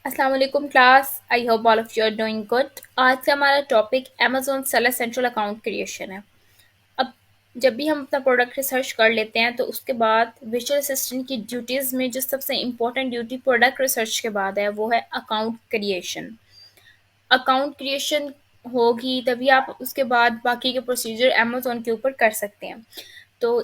अस्सलाम वालेकुम class. I hope all of you are doing good. आज का हमारा topic Amazon seller central account creation है। अब जब भी हम अपना प्रोडक्ट रिसर्च कर लेते हैं तो उसके बाद विजुअल असिस्टेंट की ड्यूटीज़ में जो सबसे इम्पोर्टेंट ड्यूटी प्रोडक्ट रिसर्च के बाद है वो है अकाउंट क्रिएशन। अकाउंट क्रिएशन होगी तभी आप उसके बाद बाकी के प्रोसीजर अमेजोन के ऊपर कर सकते हैं। तो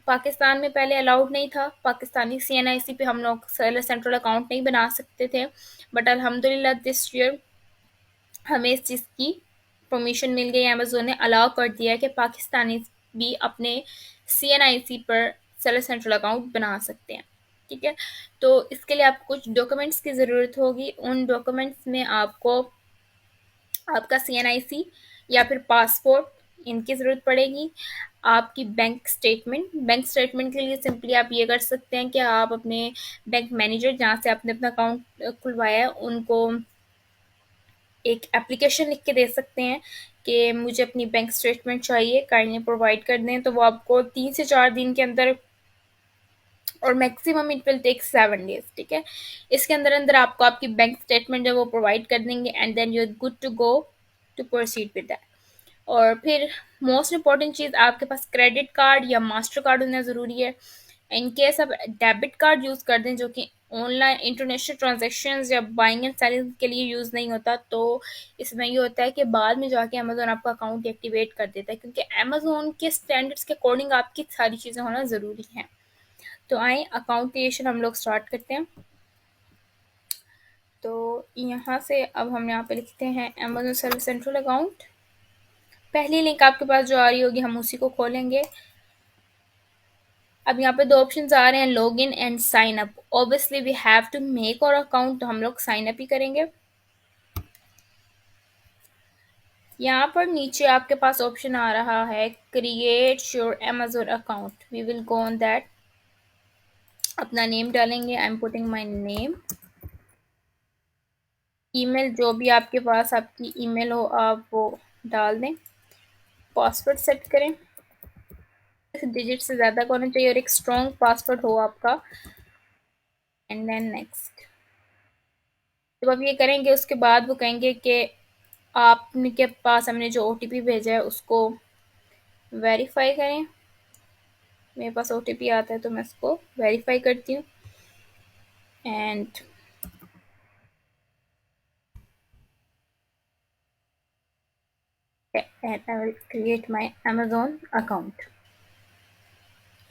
पाकिस्तान में पहले अलाउड नहीं था, पाकिस्तानी CNIC पे हम लोग सेलर सेंट्रल अकाउंट नहीं बना सकते थे, बट अल्हम्दुलिल्लाह दिस ईयर हमें इस चीज़ की परमिशन मिल गई। अमेजोन ने अलाउ कर दिया है कि पाकिस्तानी भी अपने CNIC पर सेलर सेंट्रल अकाउंट बना सकते हैं। ठीक है, तो इसके लिए आपको कुछ डॉक्यूमेंट्स की ज़रूरत होगी। उन डॉक्यूमेंट्स में आपको आपका CNIC या फिर पासपोर्ट इनकी ज़रूरत पड़ेगी। आपकी बैंक स्टेटमेंट के लिए सिंपली आप ये कर सकते हैं कि आप अपने बैंक मैनेजर जहाँ से आपने अपना अकाउंट खुलवाया है उनको एक एप्लीकेशन लिख के दे सकते हैं कि मुझे अपनी बैंक स्टेटमेंट चाहिए, काइंडली प्रोवाइड कर दें। तो वो आपको 3 से 4 दिन के अंदर, और maximum it will take 7 days. ठीक है, इसके अंदर अंदर आपको आपकी बैंक स्टेटमेंट जो वो प्रोवाइड कर देंगे and then you are good to go to proceed with that. और फिर मोस्ट इम्पॉर्टेंट चीज़, आपके पास क्रेडिट कार्ड या मास्टर कार्ड होना ज़रूरी है। इन केस आप डेबिट कार्ड यूज़ कर दें जो कि ऑनलाइन इंटरनेशनल ट्रांजेक्शन्स या बाइंग एंड सेलिंग के लिए यूज़ नहीं होता, तो इसमें ये होता है कि बाद में जाके अमेजोन आपका अकाउंट एक्टिवेट कर देता है, क्योंकि अमेजोन के स्टैंडर्ड्स के अकॉर्डिंग आपकी सारी चीज़ें होना ज़रूरी हैं। तो आए अकाउंट क्रिएशन हम लोग स्टार्ट करते हैं। तो यहाँ से अब हम यहाँ पे लिखते हैं अमेजोन सेलर सेंट्रल अकाउंट। पहली लिंक आपके पास जो आ रही होगी हम उसी को खोलेंगे। अब यहाँ पे दो ऑप्शंस आ रहे हैं, log in and sign up. Obviously we have to make और अकाउंट, तो हम लोग साइन अप ही करेंगे। यहाँ पर नीचे आपके पास ऑप्शन आ रहा है create your Amazon account. We will go on that. अपना नेम डालेंगे, I am putting my name. Email जो भी आपके पास आपकी ईमेल हो आप वो डाल दें। पासवर्ड सेट करें, डिजिट से ज़्यादा का होना चाहिए और एक स्ट्रॉन्ग पासवर्ड हो आपका। And then next. जब आप ये करेंगे उसके बाद वो कहेंगे कि आपके पास हमने जो OTP भेजा है उसको वेरीफाई करें। मेरे पास OTP आता है तो मैं इसको वेरीफाई करती हूँ and I will create my Amazon account.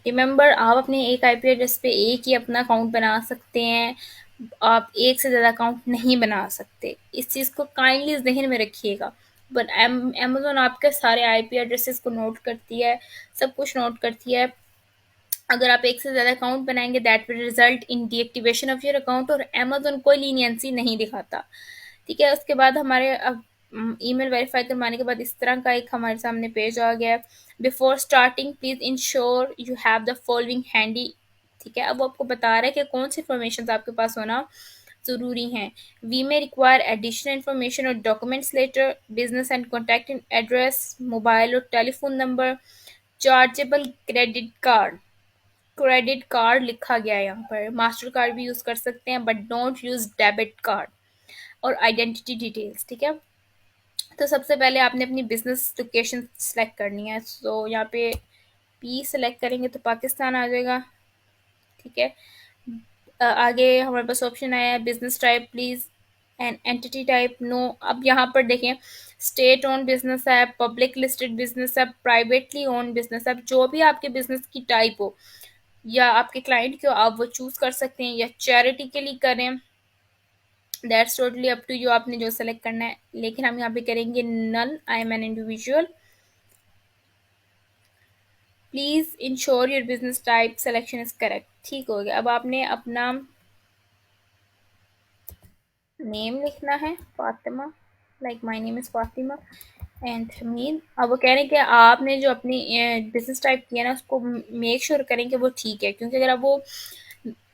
Remember, आप अपने एक IP एड्रेस पे एक ही अपना अकाउंट बना सकते हैं, आप एक से ज़्यादा अकाउंट नहीं बना सकते। इस चीज़ को काइंडली जहन में रखिएगा। बट अमेजोन आपके सारे IP एड्रेसेस को नोट करती है, सब कुछ नोट करती है। अगर आप एक से ज़्यादा अकाउंट बनाएंगे that will result in deactivation of your account, और अमेजोन कोई लीनियंसी नहीं दिखाता। ठीक है, उसके बाद हमारे अब ईमेल वेरीफाई करवाने के बाद इस तरह का एक हमारे सामने पेज आ गया है। Before starting please ensure you have the following handy. ठीक है, अब वो आपको बता रहा है कि कौन सी इंफॉर्मेशन आपके पास होना ज़रूरी हैं। We may require additional information और documents letter, business and contact address, mobile और telephone number, chargeable credit card लिखा गया है यहाँ पर। मास्टर कार्ड भी यूज़ कर सकते हैं but don't use debit card, और आइडेंटिटी डिटेल्स। ठीक है, तो सबसे पहले आपने अपनी बिजनेस लोकेशन सेलेक्ट करनी है। सो यहाँ पे P सेलेक्ट करेंगे तो पाकिस्तान आ जाएगा। ठीक है, आगे हमारे पास ऑप्शन आया है business type please and entity type no. अब यहाँ पर देखें, स्टेट ओन बिजनेस है, पब्लिक लिस्टेड बिजनेस है, प्राइवेटली ओन बिजनेस है। जो भी आपके बिजनेस की टाइप हो या आपके क्लाइंट को आप वो चूज कर सकते हैं, या चैरिटी के लिए करें, that's totally up to you, आपने जो सेलेक्ट करना है। लेकिन हम यहाँ पे करेंगे none, I am an individual. Please ensure your business type selection is correct. ठीक हो गया। अब आपने अपना नेम लिखना है Fatima, like my name is Fatima and mean. अब वो कह रहे हैं कि आपने जो अपनी बिजनेस टाइप किया ना उसको मेक श्योर करें कि वो ठीक है, क्योंकि अगर अब वो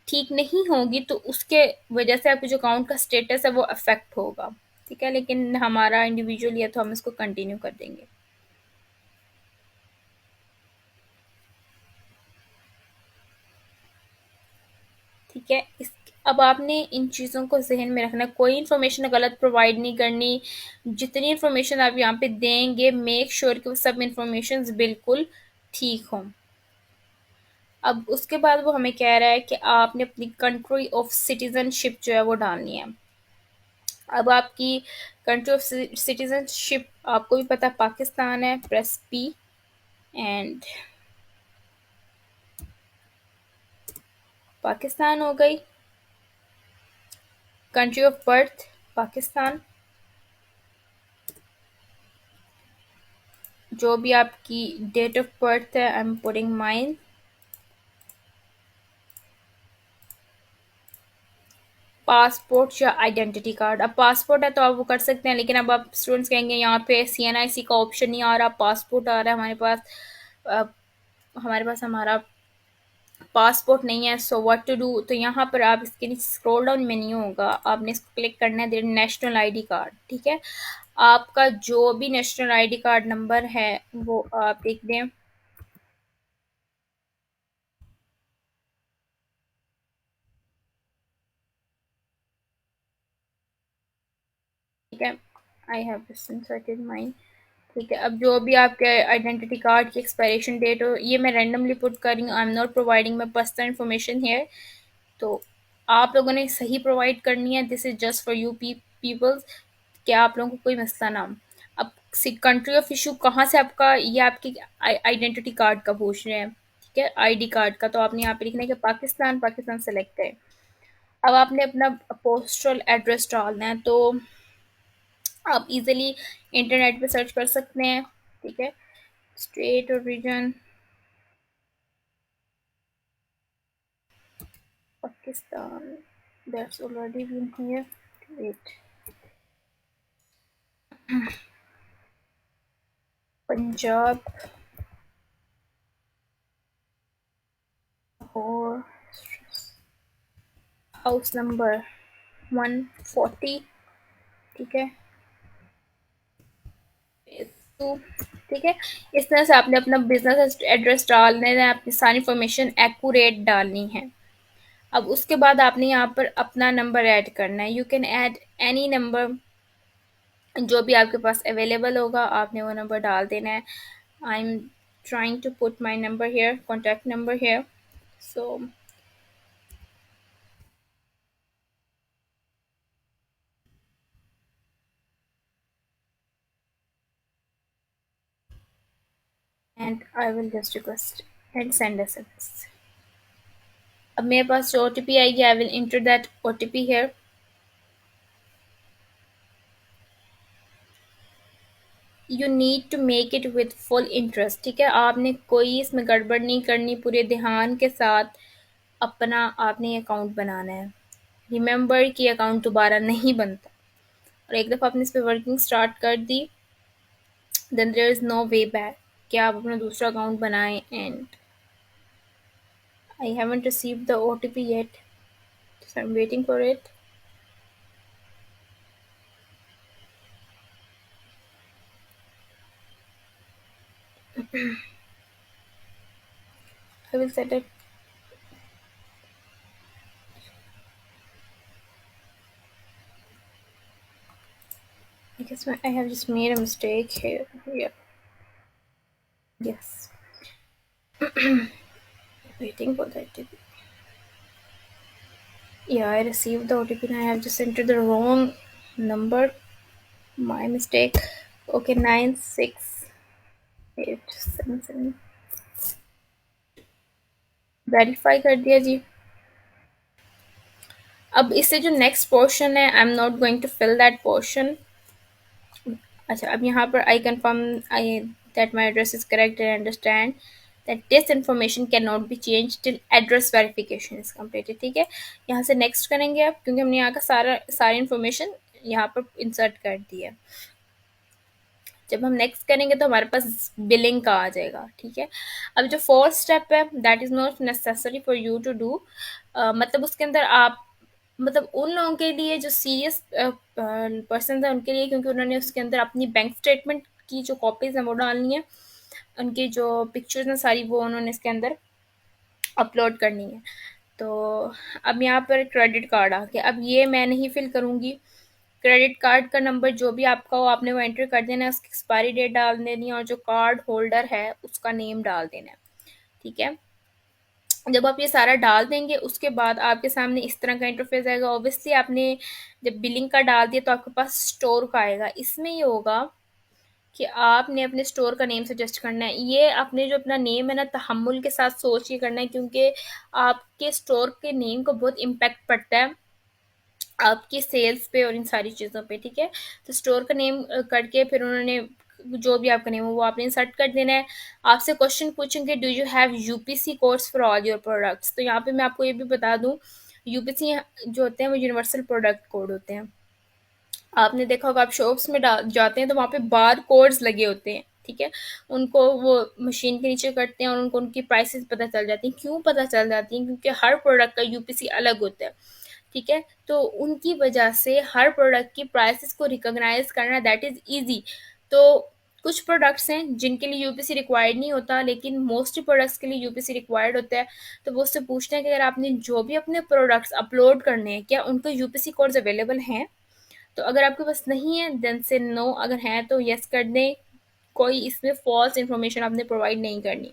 ठीक नहीं होगी तो उसके वजह से आपके जो अकाउंट का स्टेटस है वो अफेक्ट होगा। ठीक है, लेकिन हमारा इंडिविजुअल है तो हम इसको कंटिन्यू कर देंगे। ठीक है, इस अब आपने इन चीज़ों को ज़हन में रखना है, कोई इन्फॉर्मेशन गलत प्रोवाइड नहीं करनी। जितनी इन्फॉर्मेशन आप यहाँ पे देंगे, मेक श्योर कि वो सब इन्फॉर्मेशन बिल्कुल ठीक हों। अब उसके बाद वो हमें कह रहा है कि आपने अपनी कंट्री ऑफ सिटीजनशिप जो है वो डालनी है। अब आपकी कंट्री ऑफ सिटीजनशिप आपको भी पता पाकिस्तान है, प्रेस पी। एंड पाकिस्तान हो गई। Country of birth Pakistan. जो भी आपकी डेट ऑफ बर्थ है, I am putting mine. Passport या आइडेंटिटी कार्ड। अब पासपोर्ट है तो आप वो कर सकते हैं, लेकिन अब आप स्टूडेंट्स कहेंगे यहाँ पे CNIC का ऑप्शन नहीं आ रहा, पासपोर्ट आ रहा है हमारे पास। अ, हमारे पास हमारा पासपोर्ट नहीं है, सो व्हाट टू डू। तो यहाँ पर आप इसके नीचे स्क्रॉल डाउन मेन्यू होगा, आपने इसको क्लिक करना है, नेशनल आईडी कार्ड। ठीक है, आपका जो भी नेशनल आईडी कार्ड नंबर है वो आप लिख दें। ठीक है, आई हैव इंसर्टेड माइन। ठीक है, अब जो भी आपके आइडेंटिटी कार्ड की एक्सपायरेशन डेट हो, ये मैं रैंडमली पुट कर रही हूँ, I am not providing my personal information here. तो आप लोगों ने सही प्रोवाइड करनी है, this is just for you peoples, कि आप लोगों को कोई मसला ना हो। अब कंट्री ऑफ इशू कहाँ से आपका, ये आपकी आइडेंटिटी कार्ड का पूछ रहे हैं। ठीक है, आईडी कार्ड का, तो आपने यहाँ पे लिखना है कि पाकिस्तान, पाकिस्तान सेलेक्ट है। अब आपने अपना पोस्टल एड्रेस डालना है, तो आप इजीली इंटरनेट पे सर्च कर सकते हैं। ठीक है, स्टेट और region Pakistan, that's already been here. Wait, Punjab और हाउस नंबर 140। ठीक है, तो ठीक है, इस तरह से आपने अपना बिजनेस एड्रेस डालना है, अपनी सारी इंफॉर्मेशन एक्यूरेट डालनी है। अब उसके बाद आपने यहाँ पर अपना नंबर ऐड करना है, you can add any number, जो भी आपके पास अवेलेबल होगा आपने वो नंबर डाल देना है। I am trying to put my number here, contact number here, so and I will just request and send SMS। अब मेरे पास जो OTP आएगी, I will enter that OTP here. You need to make it with full interest. ठीक है, आपने कोई इसमें गड़बड़ नहीं करनी, पूरे ध्यान के साथ अपना आपने अकाउंट बनाना है। रिमेंबर कि अकाउंट दोबारा नहीं बनता, और एक दफ़ा आपने इस पर वर्किंग स्टार्ट कर दी, then there is no way back कि आप अपना दूसरा अकाउंट बनाएं। And I haven't received the OTP yet, so I am waiting for it. I will set it. I guess I have just made a mistake here. Yeah. Yes. Waiting for the OTP. Yeah, I received the OTP and I have just entered the wrong number. My mistake. Okay, 96877। Verify कर दिया जी। अब इससे जो next portion है, I am not going to fill that portion. अच्छा, अब यहाँ पर I confirm I that my address is correct and understand that this information can not be change till address verification is completed. ठीक है, यहाँ से next करेंगे आप, क्योंकि हमने यहाँ का सारी इन्फॉर्मेशन यहाँ पर इंसर्ट कर दी है। जब हम नेक्स्ट करेंगे तो हमारे पास बिलिंग का आ जाएगा। ठीक है, अब जो फोर्थ स्टेप है, that is not necessary for you to do. मतलब उसके अंदर आप, मतलब उन लोगों के लिए जो सीरियस पर्सन है उनके लिए, क्योंकि उन्होंने उसके अंदर अपनी बैंक स्टेटमेंट की जो कॉपीज़ हैं वो डालनी है, उनकी जो पिक्चर्स हैं सारी वो उन्होंने इसके अंदर अपलोड करनी है। तो अब यहाँ पर क्रेडिट कार्ड आ गया। अब ये मैं नहीं फिल करूँगी। क्रेडिट कार्ड का नंबर जो भी आपका हो आपने वो एंटर कर देना है, उसकी एक्सपायरी डेट डाल देनी है और जो कार्ड होल्डर है उसका नेम डाल देना है। ठीक है, जब आप ये सारा डाल देंगे उसके बाद आपके सामने इस तरह का इंटरफेस आएगा। ऑब्वियसली आपने जब बिलिंग का डाल दिया तो आपके पास स्टोर का आएगा। इसमें ये होगा कि आपने अपने स्टोर का नेम सजेस्ट करना है। ये आपने जो अपना नेम है ना तहम्मुल के साथ सोच के करना है, क्योंकि आपके स्टोर के नेम को बहुत इम्पैक्ट पड़ता है आपकी सेल्स पे और इन सारी चीज़ों पे। ठीक है, तो स्टोर का नेम करके फिर उन्होंने जो भी आपका नेम हो वो आपने इंसर्ट कर देना है। आपसे क्वेश्चन पूछेंगे do you have UPC codes for all your products. तो यहाँ पे मैं आपको ये भी बता दूँ, यूपीसी जो होते हैं वो यूनिवर्सल प्रोडक्ट कोड होते हैं। आपने देखा होगा आप शॉप्स में जाते हैं तो वहाँ पे बार कोड्स लगे होते हैं। ठीक है, उनको वो मशीन के नीचे करते हैं और उनको उनकी प्राइसेस पता चल जाती हैं। क्यों पता चल जाती हैं? क्योंकि हर प्रोडक्ट का यूपीसी अलग होता है। ठीक है, तो उनकी वजह से हर प्रोडक्ट की प्राइसेस को रिकॉग्नाइज करना दैट इज़ ईजी। तो कुछ प्रोडक्ट्स हैं जिनके लिए यूपीसी रिक्वायर्ड नहीं होता, लेकिन मोस्टली प्रोडक्ट्स के लिए यूपीसी रिक्वायर्ड होता है। तो वो उससे पूछते हैं कि अगर आपने जो भी अपने प्रोडक्ट्स अपलोड करने हैं क्या उनको यूपीसी कोड्स अवेलेबल हैं। तो अगर आपके पास नहीं है देन से नो, अगर है तो यस कर दें। कोई इसमें फॉल्स इन्फॉर्मेशन आपने प्रोवाइड नहीं करनी।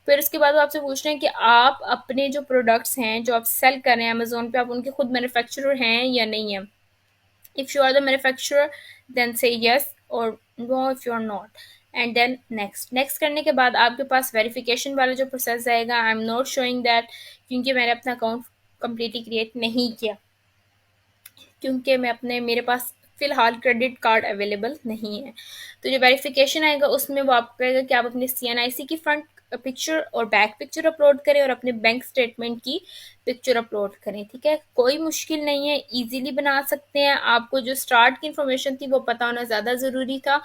फिर उसके बाद वो आपसे पूछ रहे हैं कि आप अपने जो प्रोडक्ट्स हैं जो आप सेल कर रहे हैं अमेजोन पे, आप उनके खुद मैन्युफैक्चरर हैं या नहीं है। If you are the manufacturer then say yes, और no if you are not. And then next. Next करने के बाद आपके पास वेरिफिकेशन वाला जो प्रोसेस आएगा, आई एम नॉट शोइंग दैट क्योंकि मैंने अपना अकाउंट कम्प्लीटली क्रिएट नहीं किया, क्योंकि मेरे पास फ़िलहाल क्रेडिट कार्ड अवेलेबल नहीं है। तो जो वेरिफिकेशन आएगा उसमें वो आपको कहेगा कि आप अपने सीएनआईसी की फ्रंट पिक्चर और बैक पिक्चर अपलोड करें और अपने बैंक स्टेटमेंट की पिक्चर अपलोड करें। ठीक है, कोई मुश्किल नहीं है, इजीली बना सकते हैं। आपको जो स्टार्ट की इन्फॉर्मेशन थी वो पता होना ज़्यादा ज़रूरी था,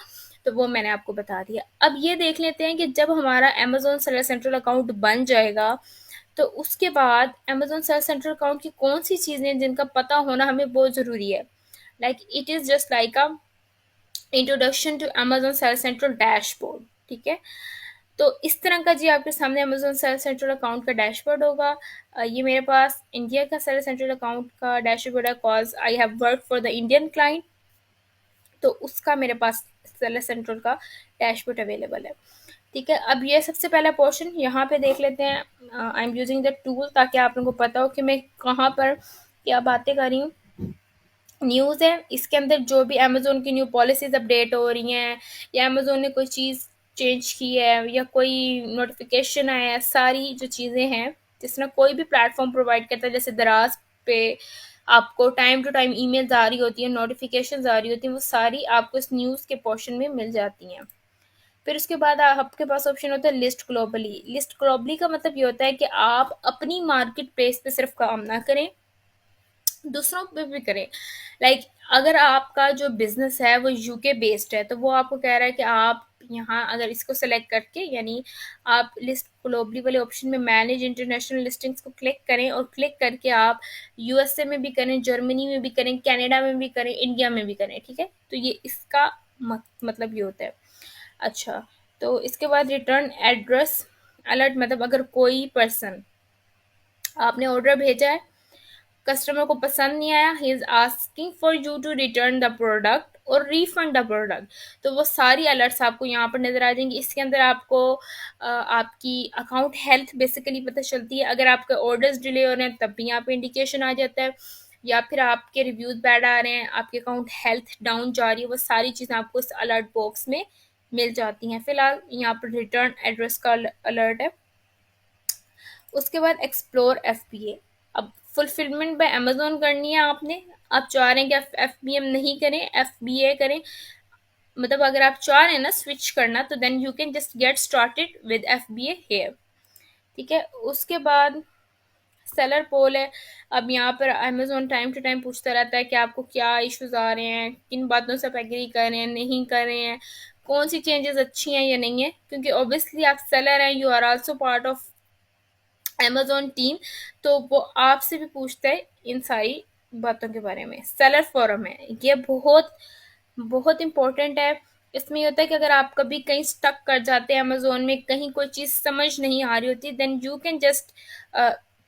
तो वो मैंने आपको बता दिया। अब ये देख लेते हैं कि जब हमारा अमेजोन सेलर सेंट्रल अकाउंट बन जाएगा तो उसके बाद अमेजोन सेल सेंट्रल अकाउंट की कौन सी चीज़ें जिनका पता होना हमें बहुत ज़रूरी है। Like it is just like a introduction to Amazon sell central dashboard. ठीक है, तो इस तरह का जी आपके सामने अमेजोन सेल सेंट्रल अकाउंट का डैशबोर्ड होगा। ये मेरे पास इंडिया का सेल सेंट्रल अकाउंट का डैशबोर्ड है, cause I have work for the Indian client, तो उसका मेरे पास सेल सेंट्रल का डैशबोर्ड अवेलेबल है। ठीक है, अब ये सबसे पहला पोर्शन यहाँ पे देख लेते हैं। I am using the tool ताकि आप लोगों को पता हो कि मैं कहाँ पर क्या बातें कर रही हूँ। न्यूज़ है, इसके अंदर जो भी अमेजोन की न्यू पॉलिसीज अपडेट हो रही हैं या अमेजोन ने कोई चीज़ चेंज की है या कोई नोटिफिकेशन आया है, सारी जो चीज़ें हैं जिस तरह कोई भी प्लेटफॉर्म प्रोवाइड करता है, जैसे दराज पे आपको टाइम टू टाइम ईमेल्स आ रही होती हैं, नोटिफिकेशंस आ रही होती हैं, वो सारी आपको इस न्यूज़ के पोर्शन में मिल जाती हैं। फिर उसके बाद आपके पास ऑप्शन होता है लिस्ट ग्लोबली। लिस्ट ग्लोबली का मतलब ये होता है कि आप अपनी मार्केट प्लेस पे सिर्फ काम ना करें, दूसरों पे भी करें। लाइक अगर आपका जो बिजनेस है वो यूके बेस्ड है तो वो आपको कह रहा है कि आप यहाँ अगर इसको सेलेक्ट करके यानी आप लिस्ट ग्लोबली वाले ऑप्शन में मैनेज इंटरनेशनल लिस्टिंग्स को क्लिक करें और क्लिक करके आप यूएसए में भी करें, जर्मनी में भी करें, कनाडा में भी करें, इंडिया में भी करें। ठीक है, तो ये इसका मतलब ये होता है। अच्छा, तो इसके बाद रिटर्न एड्रेस अलर्ट, मतलब अगर कोई पर्सन आपने ऑर्डर भेजा है, कस्टमर को पसंद नहीं आया, he is asking for you to return the product और रिफंड द प्रोडक्ट, तो वो सारी अलर्ट्स आपको यहाँ पर नजर आ जाएंगी। इसके अंदर आपको आपकी अकाउंट हेल्थ बेसिकली पता चलती है। अगर आपके ऑर्डर्स डिले हो रहे हैं तब भी यहाँ पे इंडिकेशन आ जाता है, या फिर आपके रिव्यूज बैड आ रहे हैं, आपके अकाउंट हेल्थ डाउन जा रही है, वो सारी चीज़ें आपको इस अलर्ट बॉक्स में मिल जाती हैं। फिलहाल यहाँ पर रिटर्न एड्रेस का अलर्ट है। उसके बाद एक्सप्लोर एफबीए। अब फुलफिलमेंट बाय अमेजोन करनी है आपने, आप चाह रहे हैं कि आप एफबीएम नहीं करें, एफबीए करें, मतलब अगर आप चाह रहे हैं ना स्विच करना तो then you can just get started with FBA here. ठीक है, उसके बाद सेलर पोल है। अब यहाँ पर अमेजोन टाइम टू टाइम पूछता रहता है कि आपको क्या इश्यूज आ रहे हैं, किन बातों से आप एग्री कर रहे हैं, नहीं कर रहे हैं, कौन सी चेंजेस अच्छी हैं या नहीं है, क्योंकि ऑब्वियसली आप सेलर हैं, you are also part of Amazon team, तो वो आपसे भी पूछता है इन सारी बातों के बारे में। सेलर फोरम है, ये बहुत बहुत इंपॉर्टेंट है। इसमें ये होता है कि अगर आप कभी कहीं स्टक कर जाते हैं अमेजोन में, कहीं कोई चीज़ समझ नहीं आ रही होती, then you can just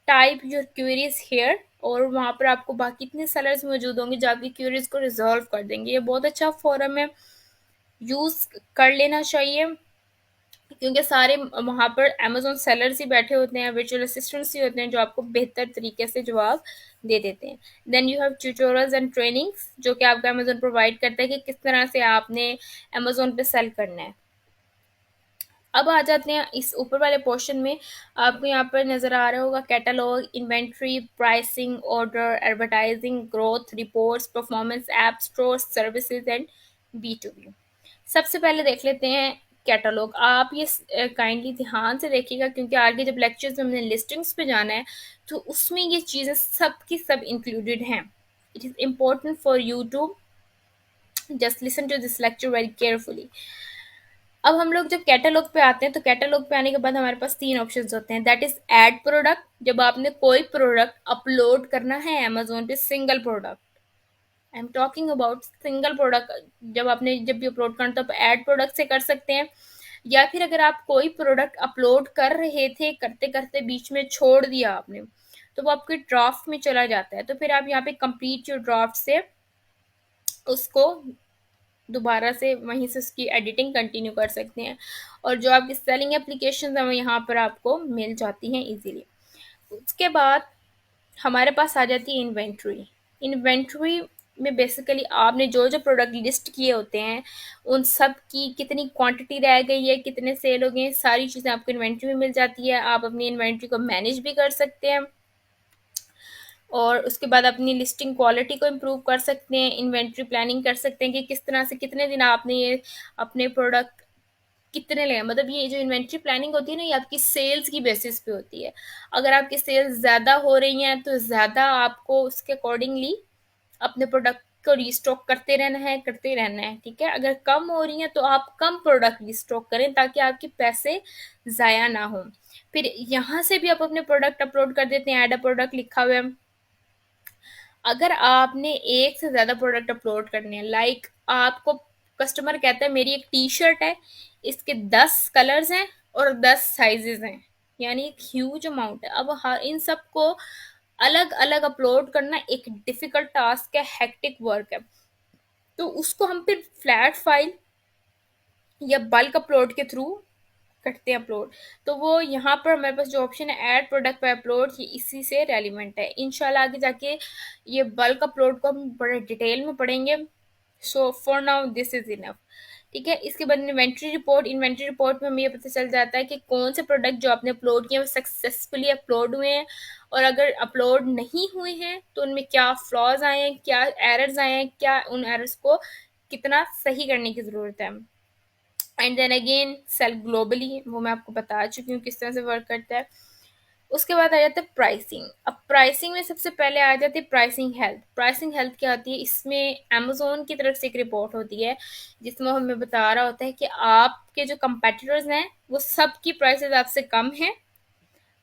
type your queries here, और वहाँ पर आपको बाकी इतने सेलर्स मौजूद होंगे जो आपकी क्वेरीज को रिजॉल्व कर देंगे। ये बहुत अच्छा फोरम है, यूज़ कर लेना चाहिए, क्योंकि सारे वहाँ पर अमेजोन सेलर्स ही बैठे होते हैं, वर्चुअल असिस्टेंट्स ही होते हैं जो आपको बेहतर तरीके से जवाब दे देते हैं। Then you have tutorials and trainings जो कि आपका अमेजोन प्रोवाइड करता है कि किस तरह से आपने अमेजोन पे सेल करना है। अब आ जाते हैं इस ऊपर वाले पोर्शन में। आपको यहाँ पर नज़र आ रहा होगा catalogue, inventory, pricing, order, advertising, growth reports, performance, app store, services and B2B। सबसे पहले देख लेते हैं कैटलॉग। आप ये काइंडली ध्यान से देखिएगा, क्योंकि आगे जब लेक्चर्स में हमने लिस्टिंग्स पे जाना है तो उसमें ये चीज़ें सब की सब इंक्लूडेड हैं। It is important for you to just listen to this lecture very carefully. अब हम लोग जब कैटलॉग पे आते हैं तो कैटलॉग पे आने के बाद हमारे पास तीन ऑप्शंस होते हैं। दैट इज ऐड प्रोडक्ट, जब आपने कोई प्रोडक्ट अपलोड करना है अमेजोन पे, single product, I am talking about single product, जब भी अपलोड करना तो आप ऐड प्रोडक्ट से कर सकते हैं। या फिर अगर आप कोई प्रोडक्ट अपलोड कर रहे थे, करते करते बीच में छोड़ दिया आपने, तो वो आपके ड्राफ्ट में चला जाता है, तो फिर आप यहाँ पे कंप्लीट योर ड्राफ्ट से उसको दोबारा से वहीं से उसकी एडिटिंग कंटिन्यू कर सकते हैं, और जो आपकी सेलिंग एप्लीकेशन है वो यहाँ पर आपको मिल जाती हैं इजीली। उसके बाद हमारे पास आ जाती है इन्वेंट्री। इन्वेंट्री में बेसिकली आपने जो जो प्रोडक्ट लिस्ट किए होते हैं उन सब की कितनी क्वांटिटी रह गई है, कितने सेल हो गए, सारी चीज़ें आपको इन्वेंट्री में मिल जाती है। आप अपनी इन्वेंट्री को मैनेज भी कर सकते हैं, और उसके बाद अपनी लिस्टिंग क्वालिटी को इम्प्रूव कर सकते हैं, इन्वेंट्री प्लानिंग कर सकते हैं कि किस तरह से कितने दिन आपने ये अपने प्रोडक्ट कितने लें। मतलब ये जो इन्वेंट्री प्लानिंग होती है ना, ये आपकी सेल्स की बेसिस पे होती है। अगर आपकी सेल्स ज़्यादा हो रही हैं तो ज़्यादा आपको उसके अकॉर्डिंगली अपने प्रोडक्ट को रीस्टॉक करते रहना है, ठीक है। अगर कम हो रही हैं तो आप कम प्रोडक्ट रीस्टॉक करें ताकि आपके पैसे ज़ाया ना हो। फिर यहाँ से भी आप अपने प्रोडक्ट अपलोड कर देते हैं, ऐड अ प्रोडक्ट लिखा हुआ है। अगर आपने एक से ज़्यादा प्रोडक्ट अपलोड करने हैं, लाइक आपको कस्टमर कहता है मेरी एक टी शर्ट है, इसके 10 कलर्स हैं और 10 साइजेस हैं, यानी एक ह्यूज अमाउंट है। अब हर इन सब को अलग अलग अपलोड करना एक डिफिकल्ट टास्क है, हेक्टिक वर्क है। तो उसको हम फिर फ्लैट फाइल या बल्क अपलोड के थ्रू करते हैं अपलोड। तो वो यहाँ पर हमारे पास जो ऑप्शन है ऐड प्रोडक्ट पे अपलोड, ये इसी से रेलिवेंट है। इंशाल्लाह आगे जाके ये बल्क अपलोड को हम बड़े डिटेल में पढ़ेंगे। So for now this is enough, ठीक है। इसके बाद इन्वेंट्री रिपोर्ट में हमें ये पता चल जाता है कि कौन से प्रोडक्ट जो आपने अपलोड किए वो सक्सेसफुली अपलोड हुए हैं, और अगर अपलोड नहीं हुए हैं तो उनमें क्या फ्लॉज आए हैं, क्या एरर्स आए हैं, क्या उन एरर्स को कितना सही करने की ज़रूरत है। And then again sell globally, वो मैं आपको बता चुकी हूँ किस तरह से वर्क करता है। उसके बाद आ जाता है प्राइसिंग। अब प्राइसिंग में सबसे पहले आ जाती है प्राइसिंग हेल्थ। प्राइसिंग हेल्थ क्या होती है, इसमें अमेजोन की तरफ से एक रिपोर्ट होती है जिसमें हमें बता रहा होता है कि आपके जो कंपेटिटर्स हैं वो सब की प्राइसेस आपसे कम हैं,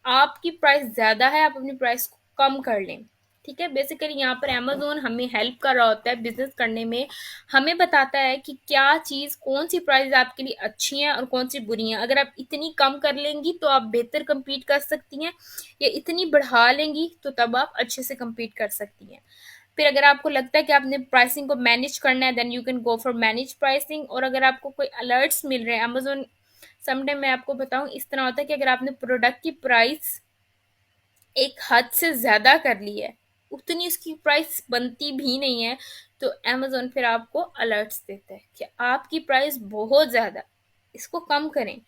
आपकी प्राइस ज़्यादा है, आप अपनी प्राइस को कम कर लें, ठीक है। बेसिकली यहाँ पर अमेजोन हमें हेल्प कर रहा होता है बिजनेस करने में। हमें बताता है कि क्या चीज़, कौन सी प्राइस आपके लिए अच्छी है और कौन सी बुरी है। अगर आप इतनी कम कर लेंगी तो आप बेहतर compete कर सकती हैं, या इतनी बढ़ा लेंगी तो तब आप अच्छे से compete कर सकती हैं। फिर अगर आपको लगता है कि आपने प्राइसिंग को मैनेज करना है, then you can go for manage pricing. और अगर आपको कोई अलर्ट्स मिल रहे हैं अमेजोन, समटाइम मैं आपको बताऊं इस तरह होता है कि अगर आपने प्रोडक्ट की प्राइस एक हद से ज़्यादा कर ली है, उतनी उसकी प्राइस बनती भी नहीं है, तो अमेजोन फिर आपको अलर्ट्स देता है कि आपकी प्राइस बहुत ज़्यादा, इसको कम करें,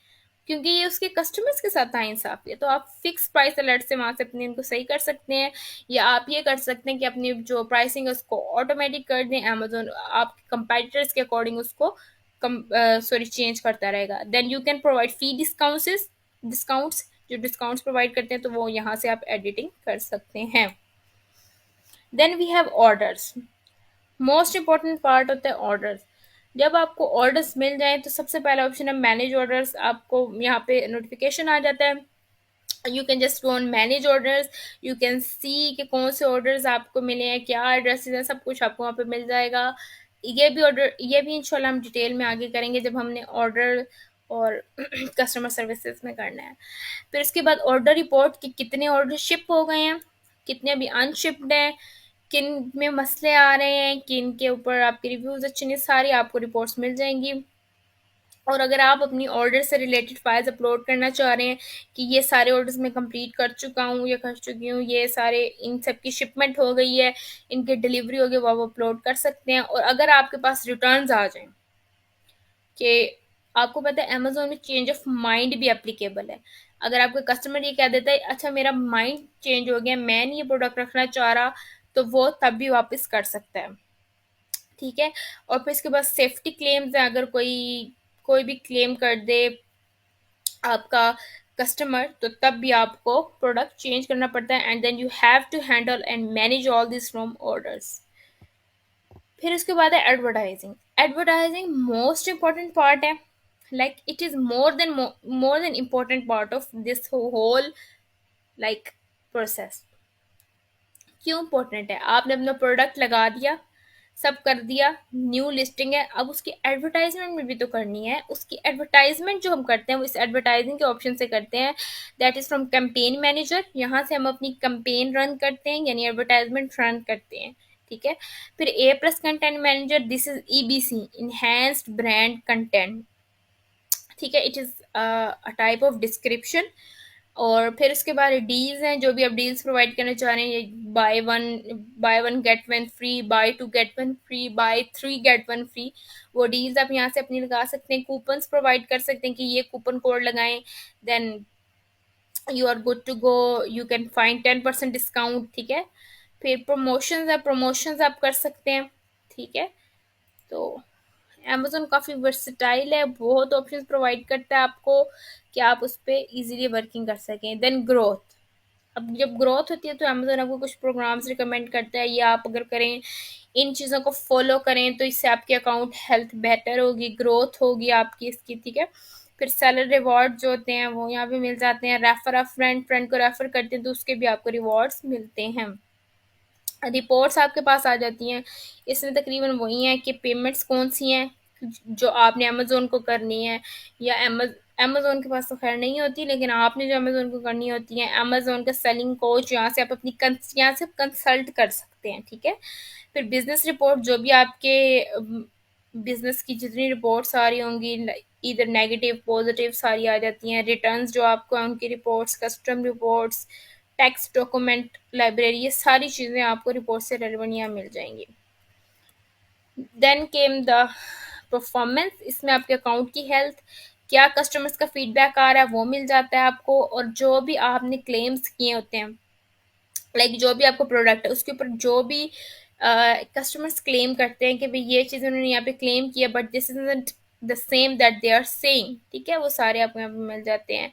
क्योंकि ये उसके कस्टमर्स के साथ नाइंसाफी है। तो आप फिक्स प्राइस अलर्ट से वहाँ से अपने इनको सही कर सकते हैं, या आप ये कर सकते हैं कि अपनी जो प्राइसिंग है उसको ऑटोमेटिक कर दें। अमेजोन आपके कंपेटिटर्स के अकॉर्डिंग उसको चेंज करता रहेगा। Then you can provide fee discounts, जो डिस्काउंट्स प्रोवाइड करते हैं तो वो यहाँ से आप एडिटिंग कर सकते हैं। Then we have orders. Most important part होता है ऑर्डर्स। जब आपको ऑर्डर्स मिल जाए तो सबसे पहला ऑप्शन है मैनेज ऑर्डर्स। आपको यहाँ पे नोटिफिकेशन आ जाता है, you can just go on manage orders, you can see कि कौन से ऑर्डर्स आपको मिले हैं, क्या एड्रेसेस हैं, सब कुछ आपको वहाँ पे मिल जाएगा। ये भी इंशाल्लाह हम डिटेल में आगे करेंगे जब हमने ऑर्डर और कस्टमर सर्विसेज में करना है। फिर उसके बाद ऑर्डर रिपोर्ट कि कितने ऑर्डर शिप हो गए हैं, कितने अभी अनशिप्ड हैं, किन में मसले आ रहे हैं, किन के ऊपर आपके रिव्यूज़ अच्छे नहीं, सारी आपको रिपोर्ट्स मिल जाएंगी। और अगर आप अपनी ऑर्डर से रिलेटेड फाइल्स अपलोड करना चाह रहे हैं कि ये सारे ऑर्डर्स मैं कंप्लीट कर चुका हूँ या कर चुकी हूँ, ये सारे इन सब की शिपमेंट हो गई है, इनकी डिलीवरी हो गई, वो आप अपलोड कर सकते हैं। और अगर आपके पास रिटर्न्स आ जाएं कि आपको पता है अमेजोन में चेंज ऑफ माइंड भी एप्लीकेबल है। अगर आपका कस्टमर ये कह देता है अच्छा मेरा माइंड चेंज हो गया, मैं नहीं ये प्रोडक्ट रखना चाह रहा, तो वो तब भी वापस कर सकता है। ठीक है। और फिर इसके बाद सेफ्टी क्लेम्स हैं, अगर कोई कोई भी क्लेम कर दे आपका कस्टमर, तो तब भी आपको प्रोडक्ट चेंज करना पड़ता है, and then you have to handle and manage all this from orders. फिर उसके बाद है advertising. Advertising most important part है, like it is more than important part of this whole like process. क्यों important है? आपने अपना प्रोडक्ट लगा दिया, सब कर दिया, न्यू लिस्टिंग है, अब उसकी एडवर्टाइजमेंट में भी तो करनी है। उसकी एडवर्टाइजमेंट जो हम करते हैं वो इस एडवर्टाइजिंग के ऑप्शन से करते हैं, that is from campaign manager. यहाँ से हम अपनी कैंपेन रन करते हैं, यानी एडवर्टाइजमेंट रन करते हैं। ठीक है। फिर A plus content manager, this is EBC, enhanced brand content. ठीक है, it is a type of description. और फिर उसके बाद डील्स हैं, जो भी आप डील्स प्रोवाइड करना चाह रहे हैं, buy one get one free, buy two get one free, buy three get one free, वो डील्स आप यहाँ से अपनी लगा सकते हैं। कूपन्स प्रोवाइड कर सकते हैं कि ये कूपन कोड लगाएं, then you are good to go, you can find 10% discount. ठीक है। फिर प्रमोशंस है, प्रमोशंस आप कर सकते हैं। ठीक है। तो अमेजोन काफ़ी वर्सेटाइल है, बहुत ऑप्शंस प्रोवाइड करता है आपको कि आप उस पर ईजिली वर्किंग कर सकें। Then growth. अब जब ग्रोथ होती है तो अमेजोन आपको कुछ प्रोग्राम्स रिकमेंड करता है, या आप अगर करें, इन चीज़ों को फॉलो करें, तो इससे आपकी अकाउंट हेल्थ बेहतर होगी, ग्रोथ होगी आपकी इसकी। ठीक है। फिर सेलर रिवॉर्ड जो होते हैं वो यहाँ पे मिल जाते हैं। रेफर अ फ्रेंड, फ्रेंड को रेफर करते हैं तो उसके भी आपको रिवॉर्ड्स मिलते हैं। रिपोर्ट्स आपके पास आ जाती हैं, इसमें तकरीबन वही हैं कि पेमेंट्स कौन सी हैं जो आपने अमेज़ोन को करनी है, या अमेज़ोन के पास तो खैर नहीं होती, लेकिन आपने जो अमेज़ोन को करनी होती है। अमेज़ोन का सेलिंग कोच, यहाँ से आप अपनी यहाँ से कंसल्ट कर सकते हैं। ठीक है। फिर बिजनेस रिपोर्ट, जो भी आपके बिजनेस की जितनी रिपोर्ट्स आ रही होंगी, इधर नेगेटिव पॉजिटिव सारी आ जाती हैं। रिटर्न्स जो आपको हैं उनकी reports, custom reports, tax document library, ये सारी चीज़ें आपको रिपोर्ट से रेलेवेंट यहाँ मिल जाएंगी। देन केम द परफॉर्मेंस, इसमें आपके अकाउंट की हेल्थ, क्या कस्टमर्स का फीडबैक आ रहा है वो मिल जाता है आपको, और जो भी आपने क्लेम्स किए होते हैं, लाइक जो भी आपको प्रोडक्ट है उसके ऊपर जो भी कस्टमर्स क्लेम करते हैं कि भाई ये चीज़ उन्होंने यहाँ पे क्लेम किया, but this isn't the same that they are saying. ठीक है, वो सारे आपको यहाँ पे मिल जाते हैं।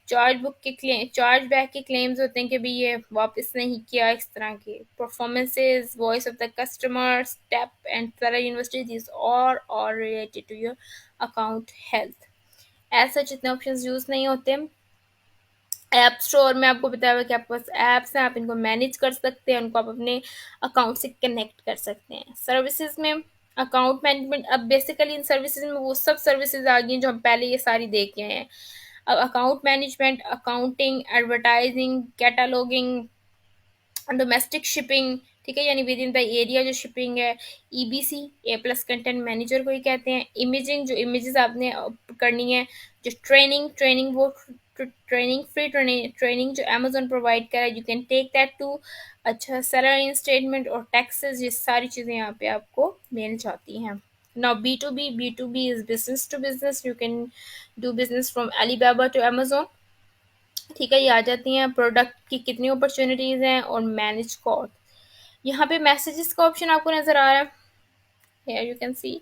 चार्ज बुक के क्लेम, चार्ज बैक के क्लेम्स होते हैं कि भाई ये वापस नहीं किया, इस तरह के performances, voice of the customer, step and सारा यूनिवर्सिटी, दिस और related to your account health. ऐसा जितने ऑप्शंस यूज़ नहीं होते। ऐप स्टोर में आपको बताया हुआ कि आपके पास ऐप्स हैं, आप इनको मैनेज कर सकते हैं, उनको आप अपने अकाउंट से कनेक्ट कर सकते हैं। सर्विसेज में अकाउंट मैनेजमेंट, अब बेसिकली इन सर्विसेज में वो सब सर्विसेज आ गई हैं जो हम पहले ये सारी देख के आए हैं। अब account management, accounting, advertising, cataloguing, domestic shipping. ठीक है, यानी विद इन द एरिया जो शिपिंग है। EBC, A plus content manager को ही कहते हैं। इमेजिंग, जो इमेजेस आपने करनी है। जो ट्रेनिंग, वो ट्रेनिंग, फ्री ट्रेनिंग जो अमेजोन प्रोवाइड करा है, you can take that too. अच्छा, सैलरी स्टेटमेंट और टैक्सेस, ये सारी चीज़ें यहाँ पे आपको मिल जाती हैं। Now B2B is business to business. You can do business from Alibaba to Amazon. ठीक है, ये आ जाती हैं। प्रोडक्ट की कितनी अपॉर्चुनिटीज़ हैं और मैनेज कॉस्ट। यहाँ पे मैसेजेस का ऑप्शन आपको नज़र आ रहा है, हेयर यू कैन सी।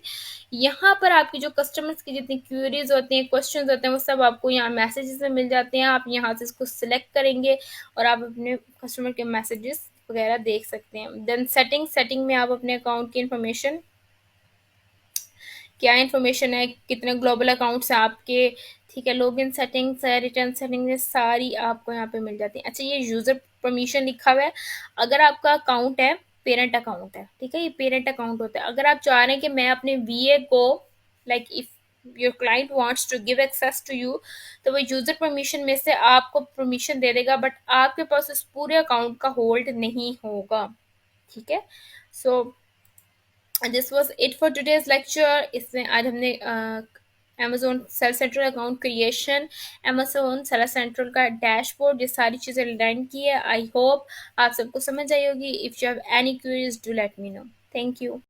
यहाँ पर आपकी जो कस्टमर्स की जितनी क्वेरीज होती हैं, क्वेश्चंस होते हैं, वो सब आपको यहाँ मैसेजेस में मिल जाते हैं। आप यहाँ से इसको सिलेक्ट करेंगे और आप अपने कस्टमर के मैसेजेस वगैरह देख सकते हैं। देन सेटिंग में आप अपने अकाउंट की इंफॉर्मेशन, क्या इन्फॉर्मेशन है, कितने ग्लोबल अकाउंट्स हैं आपके। ठीक है, लॉगिन सेटिंग्स है, रिटर्न सेटिंग्स है, सारी आपको यहाँ पे मिल जाती है। अच्छा, ये यूज़र परमिशन लिखा हुआ है। अगर आपका अकाउंट है, पेरेंट अकाउंट है, ठीक है, ये पेरेंट अकाउंट होता है। अगर आप चाह रहे हैं कि मैं अपने वीए को, like if your client wants to give access to you, तो वो यूज़र परमिशन में से आपको परमिशन दे देगा, बट आपके पास उस पूरे अकाउंट का होल्ड नहीं होगा। ठीक है। So this was it for today's lecture. इसमें आज हमने Amazon sell central account creation, Amazon sell central का डैशबोर्ड, ये सारी चीज़ें लर्न की है। आई होप आप सबको समझ आई होगी। If you have any queries do let me know. Thank you.